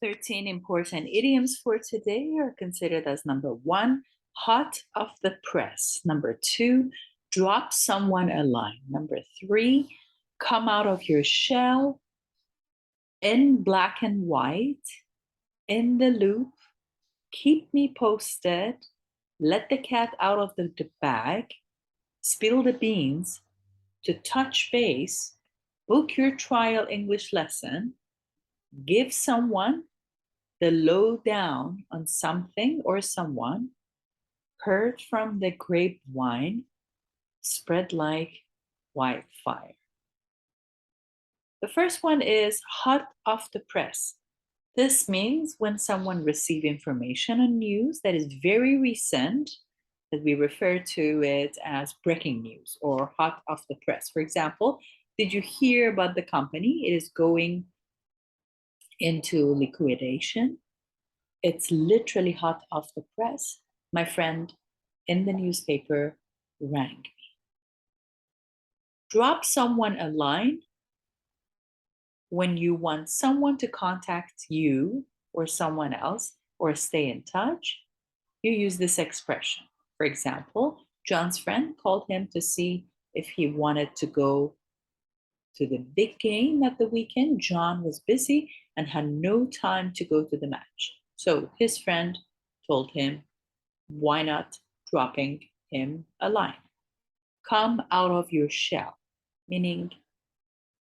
13 important idioms for today are considered as number one, hot off the press. Number two, drop someone a line. Number three, come out of your shell. In black and white. In the loop. Keep me posted. Let the cat out of the bag. Spill the beans. To touch base. Book your trial English lesson. Give someone the lowdown on something or someone, heard from the grapevine, spread like wildfire. The first one is hot off the press. This means when someone receives information or news that is very recent, that we refer to it as breaking news or hot off the press. For example, did you hear about the company? It is going into liquidation. It's literally hot off the press. My friend in the newspaper rang me. Drop someone a line when you want someone to contact you or someone else or stay in touch. You use this expression. For example, John's friend called him to see if he wanted to go to the big game at the weekend. John was busy and had no time to go to the match. So his friend told him, why not dropping him a line? Come out of your shell, meaning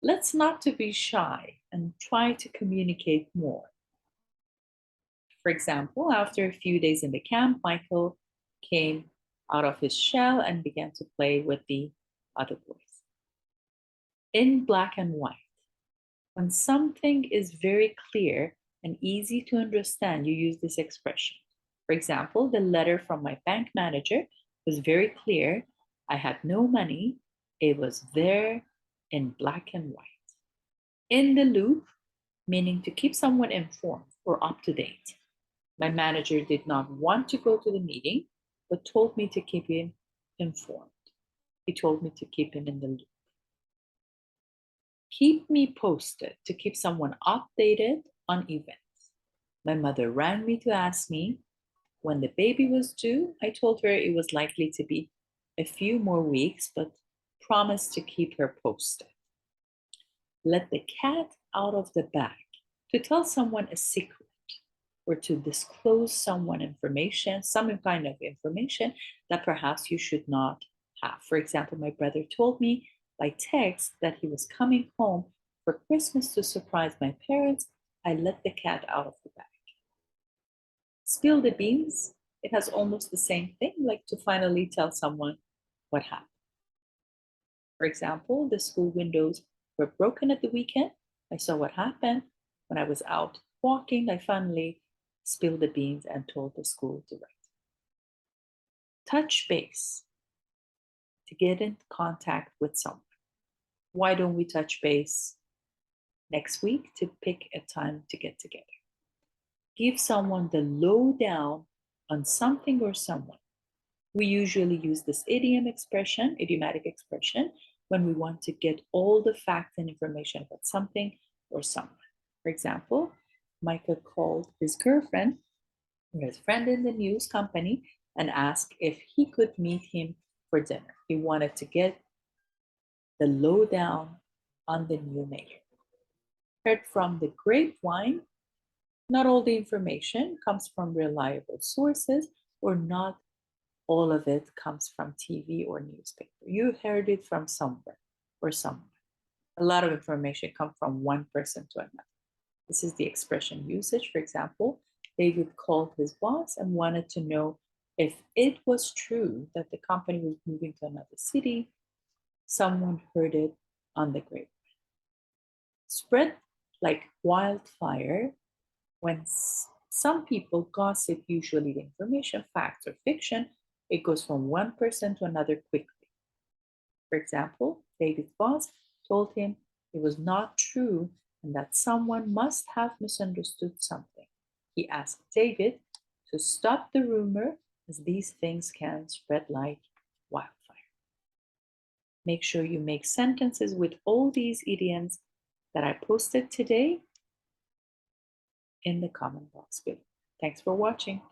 let's not to be shy and try to communicate more. For example, after a few days in the camp, Michael came out of his shell and began to play with the other boys. In black and white, when something is very clear and easy to understand, you use this expression. For example, the letter from my bank manager was very clear. I had no money. It was there in black and white. In the loop, meaning to keep someone informed or up to date. My manager did not want to go to the meeting, but told me to keep him informed. He told me to keep him in the loop. Keep me posted, to keep someone updated on events. My mother rang me to ask me when the baby was due. I told her it was likely to be a few more weeks, but promised to keep her posted. Let the cat out of the bag, to tell someone a secret or to disclose someone information, some kind of information that perhaps you should not have. For example, my brother told me by text that he was coming home for Christmas to surprise my parents. I let the cat out of the bag. Spill the beans, it has almost the same thing, like to finally tell someone what happened. For example, the school windows were broken at the weekend. I saw what happened. When I was out walking, I finally spilled the beans and told the school director. Touch base, to get in contact with someone. Why don't we touch base next week to pick a time to get together? Give someone the lowdown on something or someone. We usually use this idiomatic expression, when we want to get all the facts and information about something or someone. For example, Michael called his girlfriend or his friend in the news company and asked if he could meet him for dinner. He wanted to get the lowdown on the new mayor. Heard from the grapevine, not all the information comes from reliable sources, or not all of it comes from TV or newspaper. You heard it from somewhere or someone. A lot of information comes from one person to another. This is the expression usage. For example, David called his boss and wanted to know if it was true that the company was moving to another city. Someone heard it on the grapevine. Spread like wildfire. When some people gossip, usually the information, fact, or fiction, it goes from one person to another quickly. For example, David's boss told him it was not true and that someone must have misunderstood something. He asked David to stop the rumor, as these things can spread like wildfire. Make sure you make sentences with all these idioms that I posted today in the comment box below. Thanks for watching.